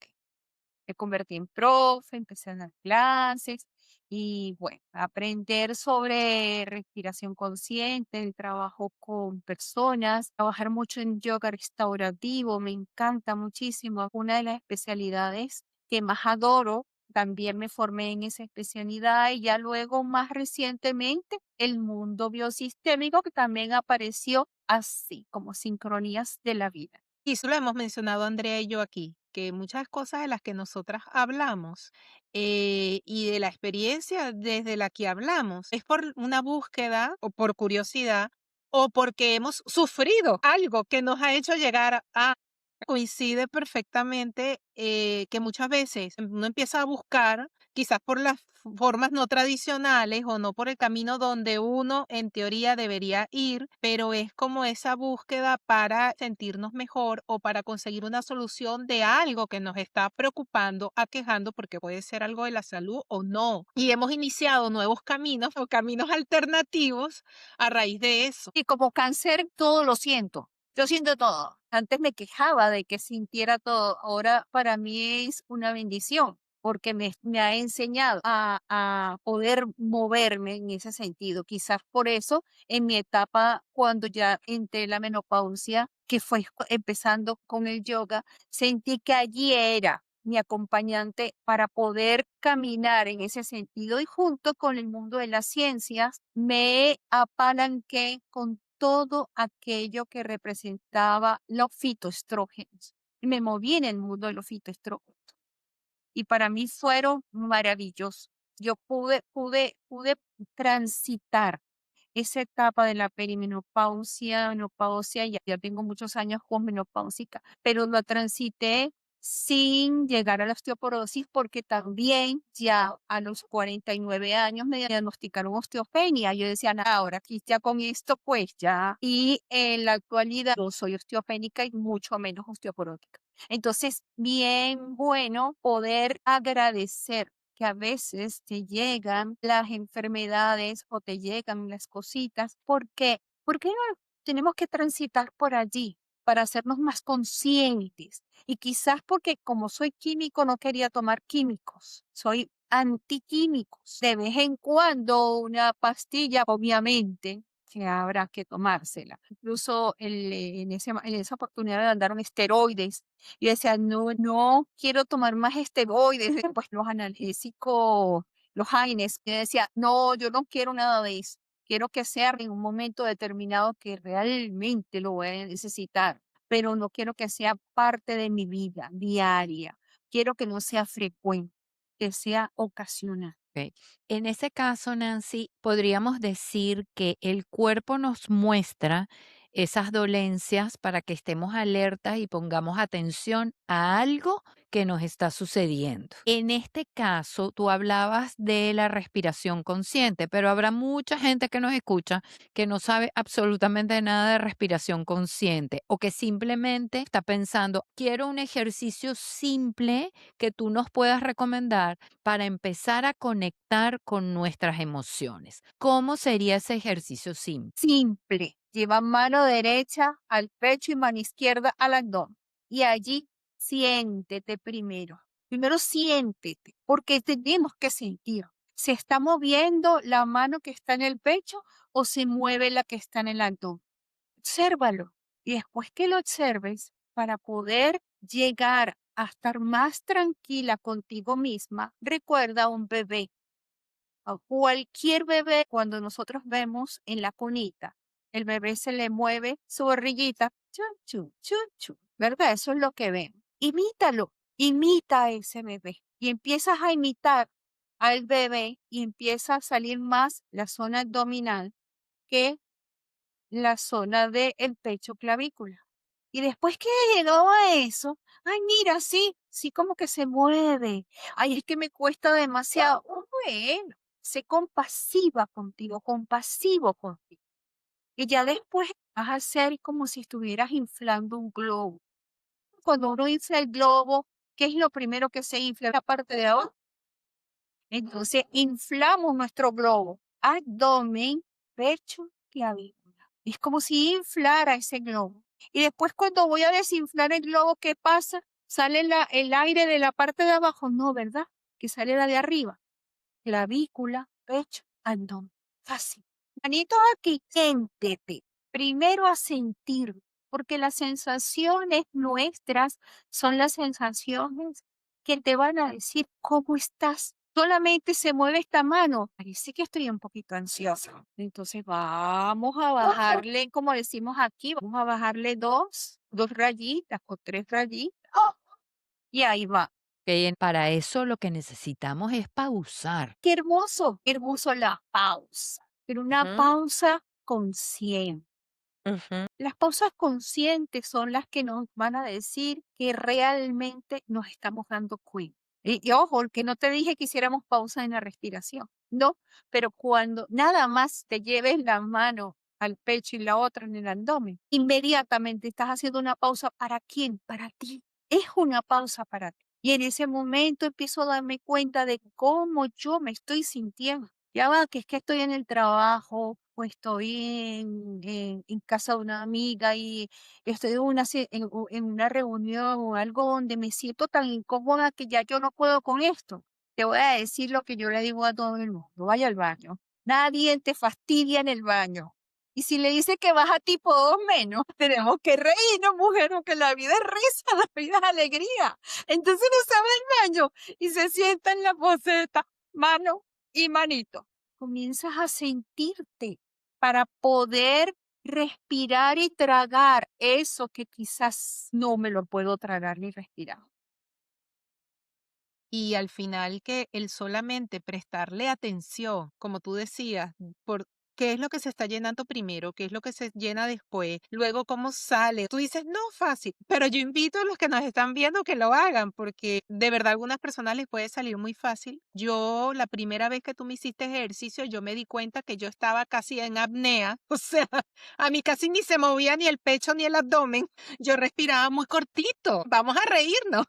Me convertí en profe, empecé a dar clases y bueno, aprender sobre respiración consciente, el trabajo con personas, trabajar mucho en yoga restaurativo, me encanta muchísimo. Una de las especialidades que más adoro, también me formé en esa especialidad y ya luego más recientemente el mundo biosistémico que también apareció así como sincronías de la vida. Y eso lo hemos mencionado Andrea y yo aquí, que muchas cosas de las que nosotras hablamos y de la experiencia desde la que hablamos es por una búsqueda o por curiosidad o porque hemos sufrido algo que nos ha hecho llegar a... Coincide perfectamente que muchas veces uno empieza a buscar, quizás por las formas no tradicionales o no por el camino donde uno en teoría debería ir, pero es como esa búsqueda para sentirnos mejor o para conseguir una solución de algo que nos está preocupando, aquejando, porque puede ser algo de la salud o no. Y hemos iniciado nuevos caminos o caminos alternativos a raíz de eso. Y como cáncer, todo lo siento. Yo siento todo. Antes me quejaba de que sintiera todo. Ahora para mí es una bendición porque me ha enseñado a poder moverme en ese sentido. Quizás por eso en mi etapa, cuando ya entré en la menopausia, que fue empezando con el yoga, sentí que allí era mi acompañante para poder caminar en ese sentido y junto con el mundo de las ciencias me apalanqué con todo aquello que representaba los fitoestrógenos. Y me moví en el mundo de los fitoestrógenos y para mí fueron maravillosos. Yo pude transitar esa etapa de la perimenopausia, menopausia, ya tengo muchos años menopáusica, pero lo transité sin llegar a la osteoporosis porque también ya a los 49 años me diagnosticaron osteopenia. Yo decía, "Nah, ahora aquí ya con esto pues ya". Y en la actualidad no soy osteopénica y mucho menos osteoporótica. Entonces, bien bueno poder agradecer que a veces te llegan las enfermedades o te llegan las cositas, porque no tenemos que transitar por allí para hacernos más conscientes. Y quizás porque como soy químico no quería tomar químicos, soy antiquímicos. De vez en cuando una pastilla, obviamente, que habrá que tomársela. Incluso en esa oportunidad me mandaron esteroides. Y decía, no, no quiero tomar más esteroides, pues los analgésicos, los AINES. Y decía, no, yo no quiero nada de eso. Quiero que sea en un momento determinado que realmente lo voy a necesitar, pero no quiero que sea parte de mi vida diaria. Quiero que no sea frecuente, que sea ocasional. Ok. En ese caso, Nancy, podríamos decir que el cuerpo nos muestra esas dolencias para que estemos alertas y pongamos atención a algo que nos está sucediendo. En este caso, tú hablabas de la respiración consciente, pero habrá mucha gente que nos escucha que no sabe absolutamente nada de respiración consciente o que simplemente está pensando, quiero un ejercicio simple que tú nos puedas recomendar para empezar a conectar con nuestras emociones. ¿Cómo sería ese ejercicio simple? Simple. Lleva mano derecha al pecho y mano izquierda al abdomen. Y allí siéntete primero. Primero siéntete, porque tenemos que sentir. ¿Se está moviendo la mano que está en el pecho o se mueve la que está en el abdomen? Obsérvalo. Y después que lo observes, para poder llegar a estar más tranquila contigo misma, recuerda a un bebé. A cualquier bebé, cuando nosotros vemos en la cunita, el bebé se le mueve su barriguita, chu, chu, chu, chu, ¿verdad? Eso es lo que vemos. Imítalo, imita a ese bebé y empiezas a imitar al bebé y empieza a salir más la zona abdominal que la zona del pecho clavícula. Y después que llegó a eso, ay, mira, sí, sí como que se mueve. Ay, es que me cuesta demasiado. Oh, bueno, sé compasiva contigo, compasivo contigo. Y ya después vas a ser como si estuvieras inflando un globo. Cuando uno infla el globo, ¿qué es lo primero que se infla? La parte de abajo. Entonces, inflamos nuestro globo, abdomen, pecho, clavícula. Es como si inflara ese globo. Y después cuando voy a desinflar el globo, ¿qué pasa? ¿Sale el aire de la parte de abajo? No, ¿verdad? Que sale la de arriba. Clavícula, pecho, abdomen. Fácil. Manitos aquí, siéntete. Primero a sentir, porque las sensaciones nuestras son las sensaciones que te van a decir cómo estás. Solamente se mueve esta mano. Parece que estoy un poquito ansiosa. Entonces vamos a bajarle, como decimos aquí, vamos a bajarle dos rayitas o tres rayitas. Y ahí va. Que para eso lo que necesitamos es pausar. Qué hermoso la pausa, pero una Ujú, pausa consciente. ujú. Las pausas conscientes son las que nos van a decir que realmente nos estamos dando cuenta. Y ojo, que no te dije que hiciéramos pausa en la respiración, no, pero cuando nada más te lleves la mano al pecho y la otra en el abdomen, inmediatamente estás haciendo una pausa. ¿Para quién? Para ti. Es una pausa para ti. Y en ese momento empiezo a darme cuenta de cómo yo me estoy sintiendo. Ya va, que es que estoy en el trabajo o estoy en casa de una amiga y estoy en una reunión o algo donde me siento tan incómoda que ya yo no puedo con esto. Te voy a decir lo que yo le digo a todo el mundo. Vaya al baño. Nadie te fastidia en el baño. Y si le dice que vas a tipo 2 menos, tenemos que reírnos, mujer, porque la vida es risa, la vida es alegría. Entonces uno se va al baño y se sienta en la poseta, mano y manito. Comienzas a sentirte para poder respirar y tragar eso que quizás no me lo puedo tragar ni respirar. Y al final que el solamente prestarle atención, como tú decías, por qué es lo que se está llenando primero, qué es lo que se llena después, luego cómo sale. Tú dices, no, fácil, pero yo invito a los que nos están viendo que lo hagan, porque de verdad a algunas personas les puede salir muy fácil. Yo, la primera vez que tú me hiciste ejercicio, yo me di cuenta que yo estaba casi en apnea, o sea, a mí casi ni se movía ni el pecho ni el abdomen, yo respiraba muy cortito. Vamos a reírnos.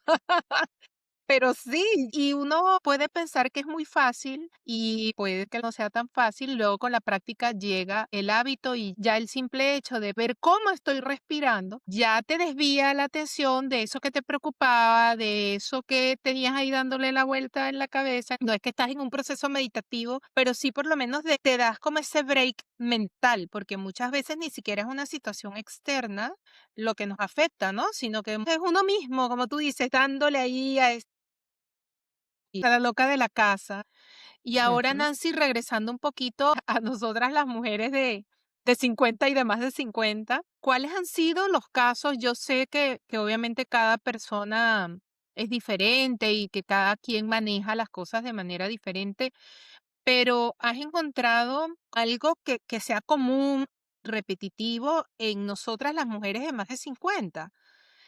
Pero sí, y uno puede pensar que es muy fácil y puede que no sea tan fácil. Luego con la práctica llega el hábito y ya el simple hecho de ver cómo estoy respirando ya te desvía la atención de eso que te preocupaba, de eso que tenías ahí dándole la vuelta en la cabeza. No es que estás en un proceso meditativo, pero sí por lo menos te das como ese break mental, porque muchas veces ni siquiera es una situación externa lo que nos afecta, ¿no? Sino que es uno mismo, como tú dices, dándole ahí a la loca de la casa. Y ahora, Ujú. Nancy, regresando un poquito a nosotras las mujeres de 50 y de más de 50, ¿cuáles han sido los casos? Yo sé que obviamente cada persona es diferente y que cada quien maneja las cosas de manera diferente, pero ¿has encontrado algo que sea común, repetitivo en nosotras las mujeres de más de 50?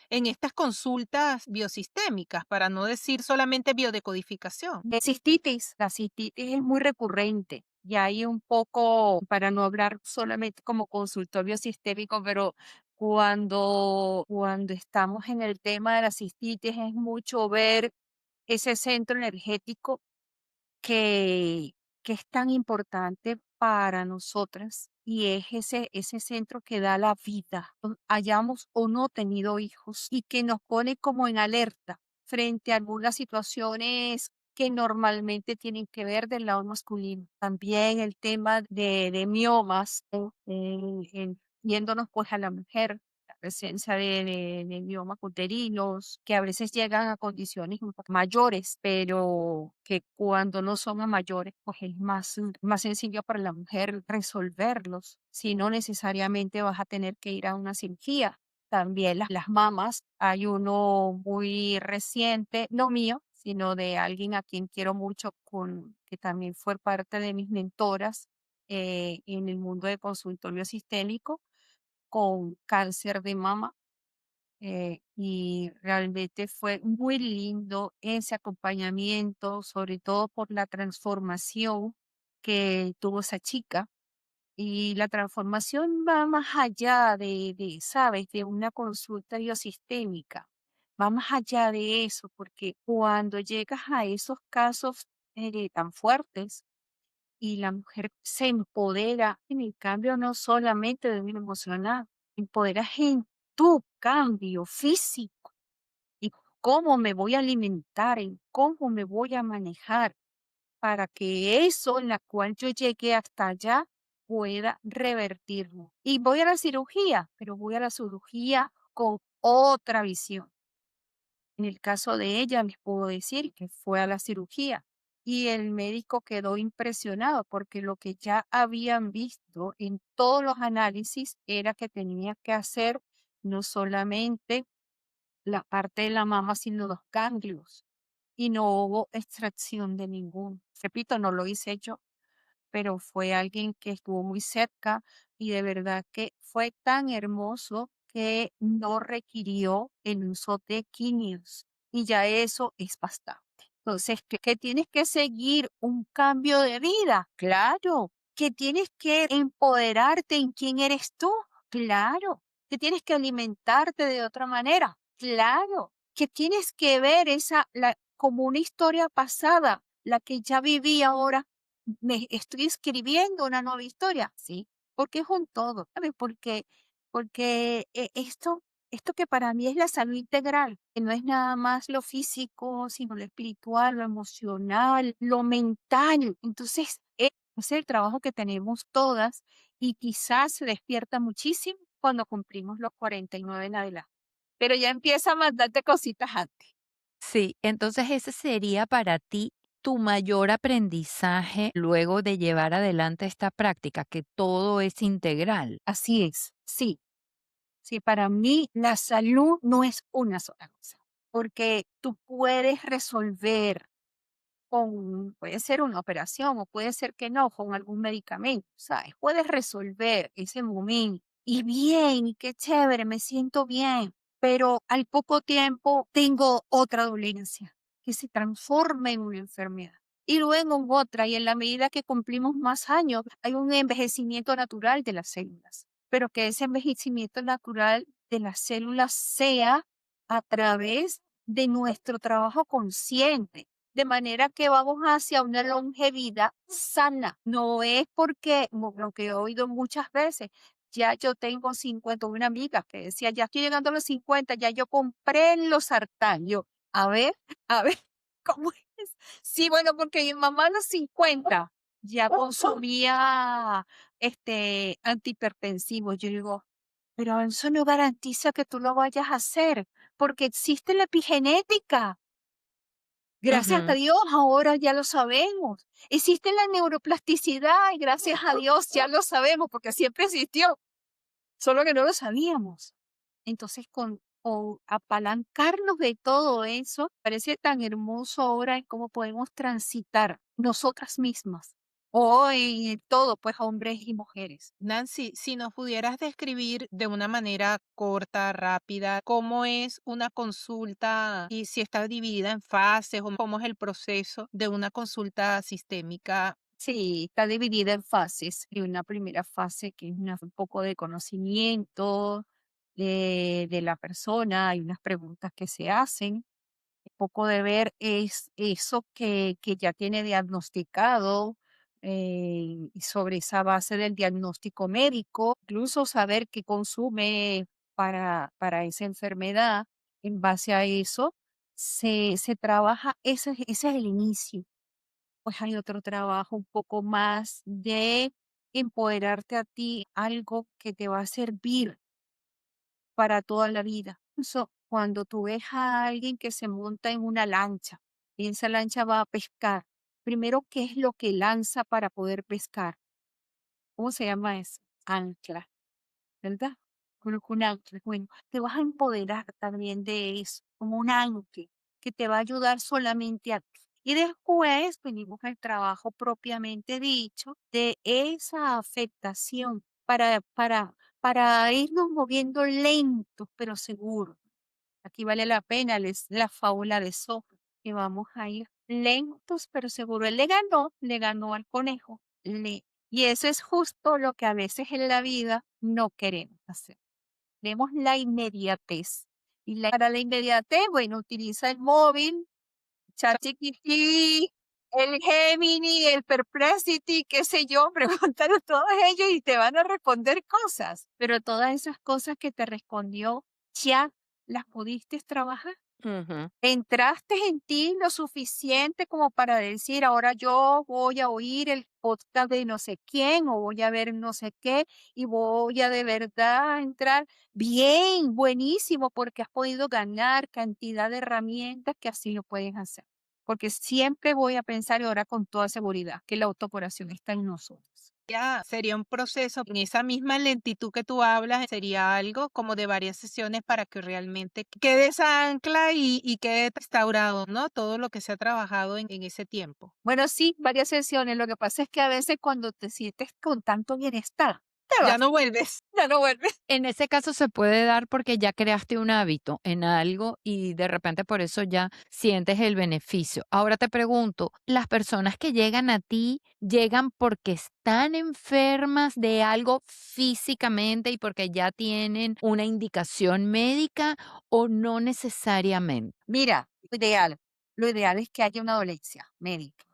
En estas consultas biosistémicas, para no decir solamente biodecodificación. De cistitis, la cistitis es muy recurrente. Y hay un poco, para no hablar solamente como consultorio sistémico, pero cuando estamos en el tema de la cistitis es mucho ver ese centro energético que, que es tan importante para nosotras y es ese centro que da la vida, hayamos o no tenido hijos y que nos pone como en alerta frente a algunas situaciones que normalmente tienen que ver del lado masculino. También el tema de miomas, yéndonos pues a la mujer, la presencia de miomas uterinos, que a veces llegan a condiciones un poco mayores, pero que cuando no son a mayores, pues es más sencillo para la mujer resolverlos, si no necesariamente vas a tener que ir a una cirugía. También las mamas, hay uno muy reciente, no mío, sino de alguien a quien quiero mucho, que también fue parte de mis mentoras en el mundo de consultorio sistémico, con cáncer de mama. Y realmente fue muy lindo ese acompañamiento, sobre todo por la transformación que tuvo esa chica. Y la transformación va más allá ¿sabes? De una consulta biosistémica. Va más allá de eso, porque cuando llegas a esos casos tan fuertes y la mujer se empodera en el cambio no solamente de lo emocional, empoderas en tu cambio físico y cómo me voy a alimentar, en cómo me voy a manejar para que eso en la cual yo llegué hasta allá pueda revertirlo. Y voy a la cirugía, pero voy a la cirugía con otra visión. En el caso de ella, les puedo decir que fue a la cirugía y el médico quedó impresionado porque lo que ya habían visto en todos los análisis era que tenía que hacer no solamente la parte de la mama, sino los ganglios. Y no hubo extracción de ningún. Repito, no lo hice yo, pero fue alguien que estuvo muy cerca y de verdad que fue tan hermoso que no requirió el uso de quimios y ya eso es bastante. Entonces, ¿que tienes que seguir un cambio de vida? Claro. ¿Que tienes que empoderarte en quién eres tú? Claro. ¿Que tienes que alimentarte de otra manera? Claro. ¿Que tienes que ver como una historia pasada, la que ya viví ahora? Me estoy escribiendo una nueva historia, sí, porque es un todo, ¿sabes? Porque esto que para mí es la salud integral, que no es nada más lo físico, sino lo espiritual, lo emocional, lo mental. Entonces, es el trabajo que tenemos todas y quizás se despierta muchísimo cuando cumplimos los 49 en adelante. Pero ya empieza a mandarte cositas antes. Sí, entonces ese sería para ti tu mayor aprendizaje luego de llevar adelante esta práctica, que todo es integral. Así es, sí. Sí, para mí la salud no es una sola cosa, porque tú puedes resolver puede ser una operación o puede ser que no, con algún medicamento, ¿sabes? Puedes resolver ese momento y bien, y qué chévere, me siento bien, pero al poco tiempo tengo otra dolencia que se transforma en una enfermedad. Y luego en otra, y en la medida que cumplimos más años, hay un envejecimiento natural de las células, pero que ese envejecimiento natural de las células sea a través de nuestro trabajo consciente, de manera que vamos hacia una longevidad sana. No es porque, lo que he oído muchas veces, ya yo tengo 50, una amiga que decía, ya estoy llegando a los 50, ya yo compré los sartán. Yo, a ver, a ver, ¿cómo es? Sí, bueno, porque mi mamá a los 50 ya consumía antihipertensivos. Yo digo, pero eso no garantiza que tú lo vayas a hacer, porque existe la epigenética. Gracias a Ujú. Dios, ahora ya lo sabemos. Existe la neuroplasticidad y gracias a Dios ya lo sabemos porque siempre existió, solo que no lo sabíamos. Entonces, con apalancarnos de todo eso, parece tan hermoso ahora en cómo podemos transitar nosotras mismas, o en todo, pues hombres y mujeres. Nancy, si nos pudieras describir de una manera corta, rápida, cómo es una consulta y si está dividida en fases o cómo es el proceso de una consulta sistémica. Sí, está dividida en fases. Y una primera fase que es un poco de conocimiento de la persona, hay unas preguntas que se hacen, un poco de ver es eso que ya tiene diagnosticado y sobre esa base del diagnóstico médico, incluso saber qué consume para esa enfermedad. En base a eso, se trabaja, ese es el inicio. Pues hay otro trabajo un poco más de empoderarte a ti, algo que te va a servir para toda la vida. Cuando tú ves a alguien que se monta en una lancha y esa lancha va a pescar, primero, ¿qué es lo que lanza para poder pescar? ¿Cómo se llama eso? Ancla. ¿Verdad? Como que un ancla. Bueno, te vas a empoderar también de eso, como un ancla que te va a ayudar solamente a ti. Y después venimos al trabajo propiamente dicho de esa afectación para irnos moviendo lentos pero seguros. Aquí vale la pena la fábula de Sófocles, que vamos a ir lentos pero seguros. Él le ganó al conejo, le- y eso es justo lo que a veces en la vida no queremos hacer. Queremos la inmediatez. Y para la inmediatez, bueno, utiliza el móvil, ChatGPT, el Gemini, el Perplexity, qué sé yo, pregúntale a todos ellos y te van a responder cosas. Pero todas esas cosas que te respondió, ¿ya las pudiste trabajar? Ujú. ¿Entraste en ti lo suficiente como para decir, ahora yo voy a oír el podcast de no sé quién o voy a ver no sé qué y voy a de verdad entrar? Bien, buenísimo, porque has podido ganar cantidad de herramientas que así lo puedes hacer. Porque siempre voy a pensar y ahora con toda seguridad que la autocuración está en nosotros. Ya sería un proceso en esa misma lentitud que tú hablas, sería algo como de varias sesiones para que realmente quede esa ancla y quede restaurado, ¿no? Todo lo que se ha trabajado en ese tiempo. Bueno, sí, varias sesiones. Lo que pasa es que a veces cuando te sientes con tanto bienestar, te Ya vas, no vuelves. ya no vuelves. En ese caso se puede dar porque ya creaste un hábito en algo y de repente por eso ya sientes el beneficio. Ahora te pregunto, ¿las personas que llegan a ti llegan porque están enfermas de algo físicamente y porque ya tienen una indicación médica o no necesariamente? Mira, lo ideal es que haya una dolencia médica.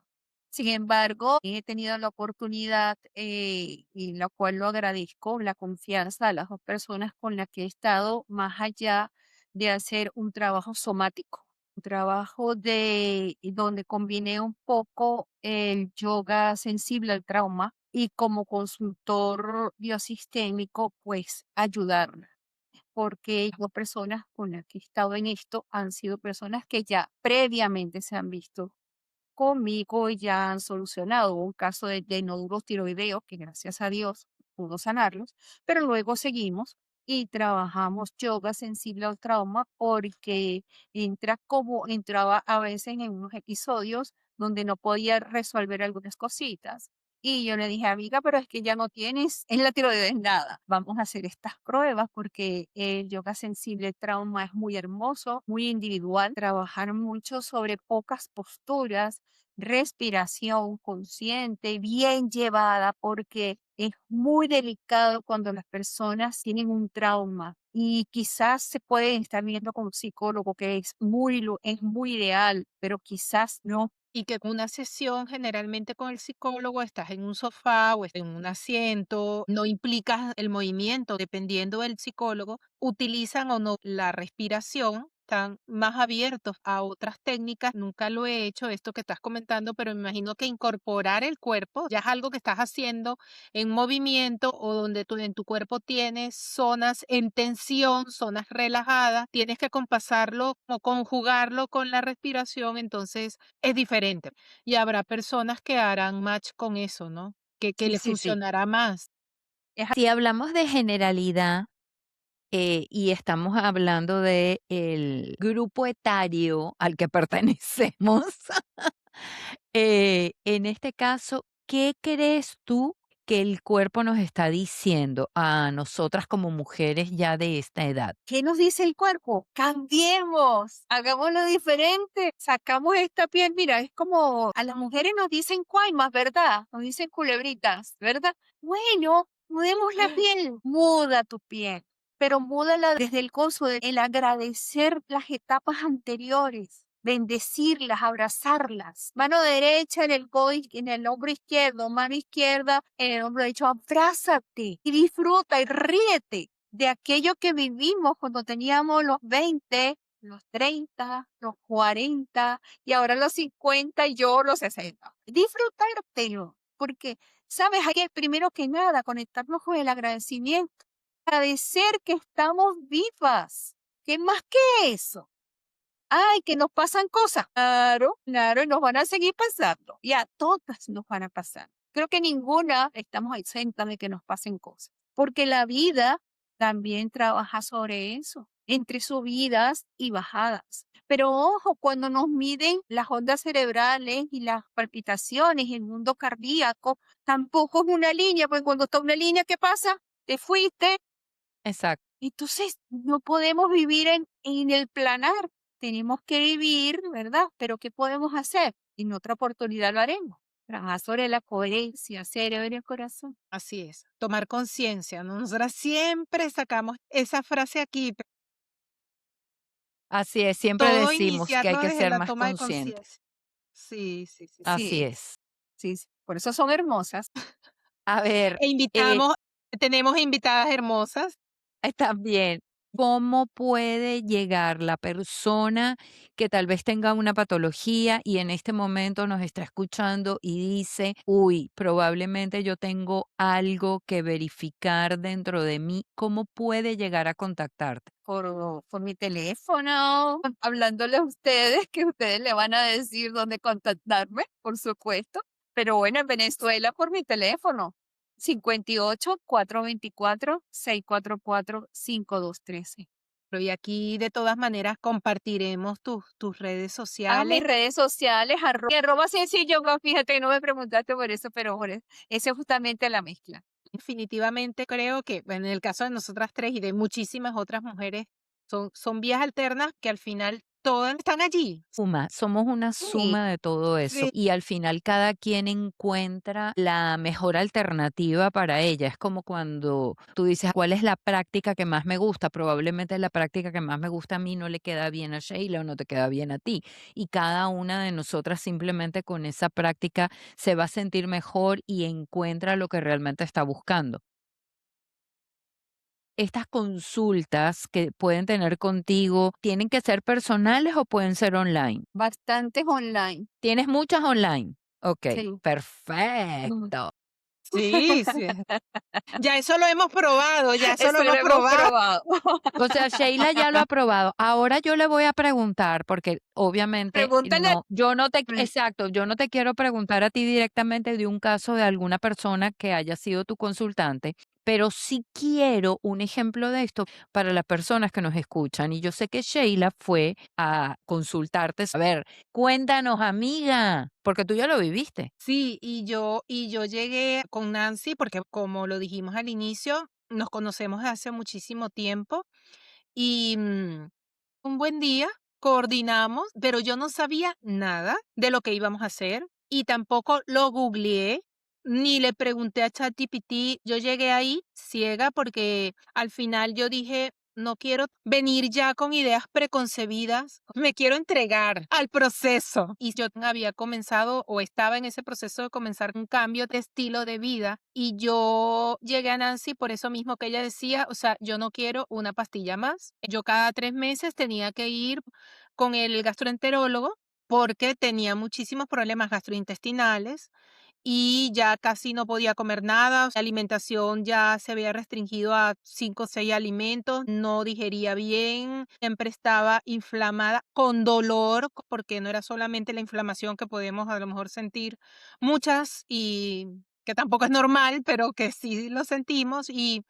Sin embargo, he tenido la oportunidad, y la cual lo agradezco, la confianza de las dos personas con las que he estado, más allá de hacer un trabajo somático, un trabajo donde combiné un poco el yoga sensible al trauma y como consultor biosistémico, pues ayudarla porque dos personas con las que he estado en esto han sido personas que ya previamente se han visto conmigo y ya han solucionado. Hubo un caso de nódulos tiroideos que gracias a Dios pudo sanarlos, pero luego seguimos y trabajamos yoga sensible al trauma porque entraba a veces en unos episodios donde no podía resolver algunas cositas. Y yo le dije, amiga, pero es que ya no tienes en la tiroides nada. Vamos a hacer estas pruebas porque el yoga sensible al trauma es muy hermoso, muy individual. Trabajar mucho sobre pocas posturas, respiración consciente, bien llevada, porque es muy delicado cuando las personas tienen un trauma y quizás se pueden estar viendo con un psicólogo que es muy ideal, pero quizás no. Y que una sesión generalmente con el psicólogo estás en un sofá o en un asiento, no implica el movimiento, dependiendo del psicólogo, utilizan o no la respiración, están más abiertos a otras técnicas. Nunca lo he hecho, esto que estás comentando, pero me imagino que incorporar el cuerpo ya es algo que estás haciendo en movimiento o donde tú en tu cuerpo tienes zonas en tensión, zonas relajadas, tienes que compasarlo o conjugarlo con la respiración, entonces es diferente. Y habrá personas que harán match con eso, ¿no? Que Sí, le sí, sí. funcionará más. Si hablamos de generalidad, y estamos hablando de el grupo etario al que pertenecemos. En este caso, ¿qué crees tú que el cuerpo nos está diciendo a nosotras como mujeres ya de esta edad? ¿Qué nos dice el cuerpo? Cambiemos, hagámoslo diferente, sacamos esta piel. Mira, es como a las mujeres nos dicen cuaimas, ¿verdad? Nos dicen culebritas, ¿verdad? Bueno, mudemos la piel, muda tu piel, pero múdala desde el gozo, el agradecer las etapas anteriores. Bendecirlas, abrazarlas. Mano derecha en el en el hombro izquierdo, mano izquierda en el hombro derecho. Abrázate y disfruta y ríete de aquello que vivimos cuando teníamos los 20, los 30, los 40 y ahora los 50 y yo los 60. Disfrutártelo, porque, ¿sabes? Hay que primero que nada conectarnos con el agradecimiento. Agradecer que estamos vivas. ¿Qué más que eso? Ay, que nos pasan cosas. Claro, claro, y nos van a seguir pasando. Y a todas nos van a pasar. Creo que ninguna estamos exentas de que nos pasen cosas. Porque la vida también trabaja sobre eso, entre subidas y bajadas. Pero ojo, cuando nos miden las ondas cerebrales y las palpitaciones y el mundo cardíaco, tampoco es una línea, porque cuando está una línea, ¿qué pasa? Te fuiste. Exacto. Entonces, no podemos vivir en el planar, tenemos que vivir, ¿verdad? Pero ¿qué podemos hacer? En otra oportunidad lo haremos. Trabajar sobre la coherencia, cerebro y corazón. Así es, tomar conciencia, ¿no? Nosotras siempre sacamos esa frase aquí, Así es, siempre todo decimos que hay iniciarlo que desde ser la más toma de conscientes. conciencia. Sí, sí, sí, sí. Así Sí, es. sí, sí. Por eso son hermosas. A ver, E invitamos, tenemos invitadas hermosas. también, ¿cómo puede llegar la persona que tal vez tenga una patología y en este momento nos está escuchando y dice, uy, probablemente yo tengo algo que verificar dentro de mí? ¿Cómo puede llegar a contactarte? Por mi teléfono, hablándole a ustedes, que ustedes le van a decir dónde contactarme, por supuesto. Pero bueno, en Venezuela por mi teléfono, 58-424-644-5213. Y aquí de todas maneras compartiremos tus redes A mis sociales. redes sociales, arroba sencillo, fíjate que no me preguntaste por eso, pero esa es justamente la mezcla. Definitivamente creo que, bueno, en el caso de nosotras tres y de muchísimas otras mujeres, son vías alternas que al final todas están allí. Somos una Sí, suma de todo eso Sí, y al final cada quien encuentra la mejor alternativa para ella. Es como cuando tú dices, ¿cuál es la práctica que más me gusta? Probablemente la práctica que más me gusta a mí no le queda bien a Sheila o no te queda bien a ti. Y cada una de nosotras simplemente con esa práctica se va a sentir mejor y encuentra lo que realmente está buscando. Estas consultas que pueden tener contigo, ¿tienen que ser personales o pueden ser online? bastantes online. ¿Tienes muchas online? Okey, Sí. perfecto. sí, sí. Ya eso lo hemos probado, ya eso lo Eso lo hemos hemos probado. probado. O sea, Sheila ya lo ha probado. Ahora yo le voy a preguntar, porque obviamente Pregúntale. yo no te exacto, yo no te quiero preguntar a ti directamente de un caso de alguna persona que haya sido tu consultante, pero sí quiero un ejemplo de esto para las personas que nos escuchan. Y yo sé que Sheila fue a consultarte. A ver, cuéntanos, amiga, porque tú ya lo viviste. Sí, y yo llegué con Nancy porque como lo dijimos al inicio, nos conocemos de hace muchísimo tiempo y un buen día coordinamos, pero yo no sabía nada de lo que íbamos a hacer y tampoco lo googleé ni le pregunté a ChatGPT. Yo llegué ahí ciega porque al final yo dije, no quiero venir ya con ideas preconcebidas, me quiero entregar al proceso. Y yo había comenzado o estaba en ese proceso de comenzar un cambio de estilo de vida y yo llegué a Nancy por eso mismo que ella decía, o sea, yo no quiero una pastilla más. Yo cada 3 meses tenía que ir con el gastroenterólogo porque tenía muchísimos problemas gastrointestinales y ya casi no podía comer nada. La alimentación ya se había restringido a 5 o 6 alimentos, no digería bien, siempre estaba inflamada, con dolor, porque no era solamente la inflamación que podemos a lo mejor sentir muchas y que tampoco es normal, pero que sí lo sentimos y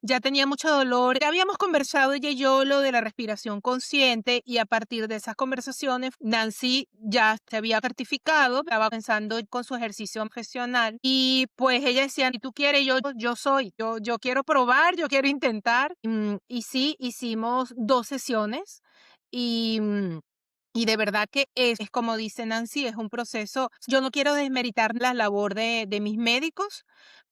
ya tenía mucho dolor. Ya habíamos conversado ella y yo lo de la respiración consciente y a partir de esas conversaciones, Nancy ya se había certificado, estaba pensando con su ejercicio profesional y pues ella decía, si tú quieres, yo soy, yo quiero probar, yo quiero intentar. Y sí, hicimos 2 sesiones y... y de verdad que es como dice Nancy, es un proceso. Yo no quiero desmeritar la labor de mis médicos,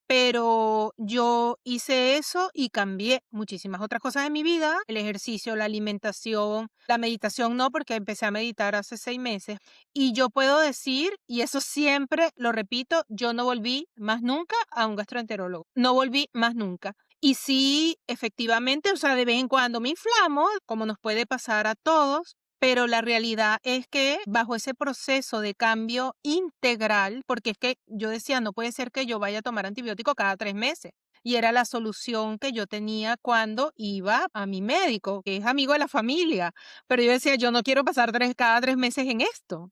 pero yo hice eso y cambié muchísimas otras cosas en mi vida, el ejercicio, la alimentación, la meditación no, porque empecé a meditar hace 6 meses. Y yo puedo decir, y eso siempre lo repito, yo no volví más nunca a un gastroenterólogo, no volví más nunca. Y sí, efectivamente, o sea, de vez en cuando me inflamo, como nos puede pasar a todos, pero la realidad es que bajo ese proceso de cambio integral, porque es que yo decía, no puede ser que yo vaya a tomar antibiótico cada 3 meses. Y era la solución que yo tenía cuando iba a mi médico, que es amigo de la familia. Pero yo decía, yo no quiero pasar cada 3 meses en esto.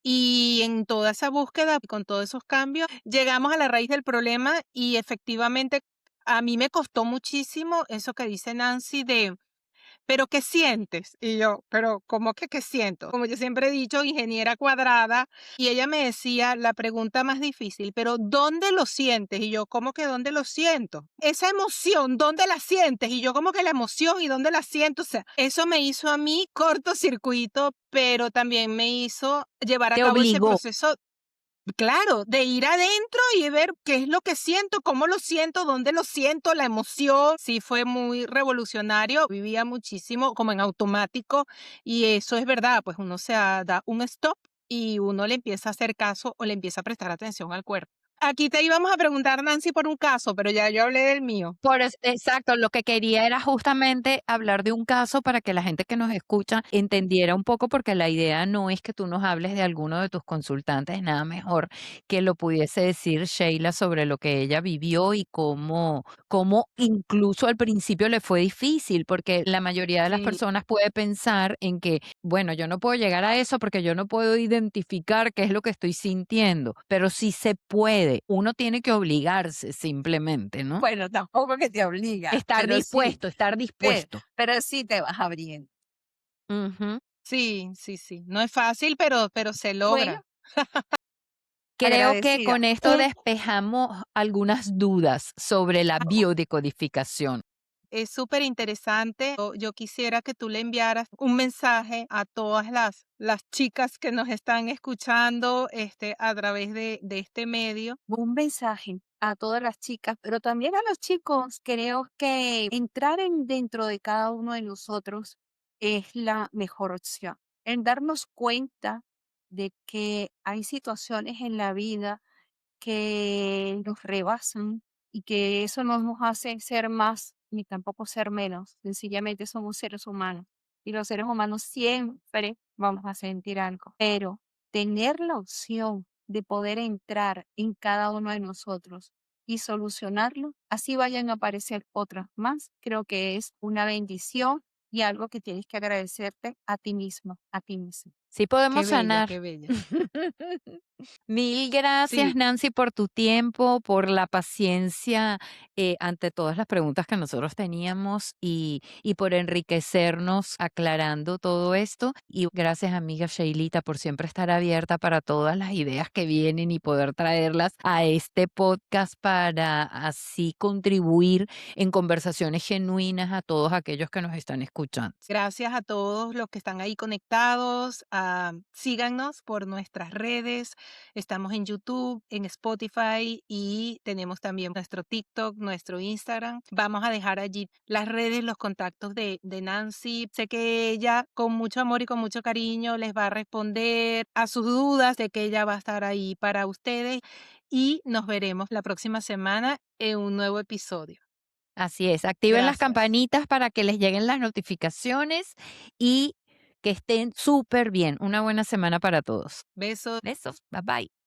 Y en toda esa búsqueda, con todos esos cambios, llegamos a la raíz del problema y efectivamente a mí me costó muchísimo eso que dice Nancy de ¿pero qué sientes? Y yo, pero ¿cómo que qué siento? Como yo siempre he dicho, ingeniera cuadrada, y ella me decía la pregunta más difícil, pero ¿dónde lo sientes? Y yo, ¿cómo que dónde lo siento? Esa emoción, ¿dónde la sientes? Y yo, ¿cómo que la emoción y dónde la siento? O sea, eso me hizo a mí cortocircuito, pero también me hizo llevar a Te cabo ese obligó. proceso Claro, de ir adentro y ver qué es lo que siento, cómo lo siento, dónde lo siento, la emoción. Sí, fue muy revolucionario. Vivía muchísimo como en automático y eso es verdad, pues uno da un stop y uno le empieza a hacer caso o le empieza a prestar atención al cuerpo. Aquí te íbamos a preguntar, Nancy, por un caso, pero ya yo hablé del mío. Exacto, lo que quería era justamente hablar de un caso para que la gente que nos escucha entendiera un poco, porque la idea no es que tú nos hables de alguno de tus consultantes, nada mejor que lo pudiese decir Sheila sobre lo que ella vivió y cómo incluso al principio le fue difícil, porque la mayoría de las Sí. personas puede pensar en que, bueno, yo no puedo llegar a eso porque yo no puedo identificar qué es lo que estoy sintiendo, pero sí se puede, uno tiene que obligarse simplemente, ¿no? Bueno, tampoco que te obliga, Estar pe dispuesto. pero sí te vas abriendo. Ujú. Sí, sí, sí. No es fácil, pero se Bueno, logra. Creo que agradecida. con esto despejamos algunas dudas sobre la biodecodificación. Es súper interesante. Yo quisiera que tú le enviaras un mensaje a todas las chicas que nos están escuchando a través de este medio. Un mensaje a todas las chicas, pero también a los chicos. Creo que entrar en dentro de cada uno de nosotros es la mejor opción. En darnos cuenta de que hay situaciones en la vida que nos rebasan y que eso no nos hace ser más ni tampoco ser menos. Sencillamente somos seres humanos y los seres humanos siempre vamos a sentir algo, pero tener la opción de poder entrar en cada uno de nosotros y solucionarlo, así vayan a aparecer otras más, creo que es una bendición y algo que tienes que agradecerte a ti mismo, a ti mismo. Sí Qué podemos bella, sanar. qué bella. Mil Sí, gracias, Nancy, por tu tiempo, por la paciencia ante todas las preguntas que nosotros teníamos y por enriquecernos aclarando todo esto. Y gracias, amiga Sheilita, por siempre estar abierta para todas las ideas que vienen y poder traerlas a este podcast para así contribuir en conversaciones genuinas a todos aquellos que nos están escuchando. gracias a todos los que están ahí conectados. Síganos por nuestras redes. Estamos en YouTube, en Spotify y tenemos también nuestro TikTok, nuestro Instagram. Vamos a dejar allí las redes, los contactos de Nancy. Sé que ella con mucho amor y con mucho cariño les va a responder a sus dudas, de que ella va a estar ahí para ustedes y nos veremos la próxima semana en un nuevo episodio. Así es, activen las Gracias. campanitas para que les lleguen las notificaciones y que estén súper bien. Una buena semana para todos. Besos. Besos, bye bye.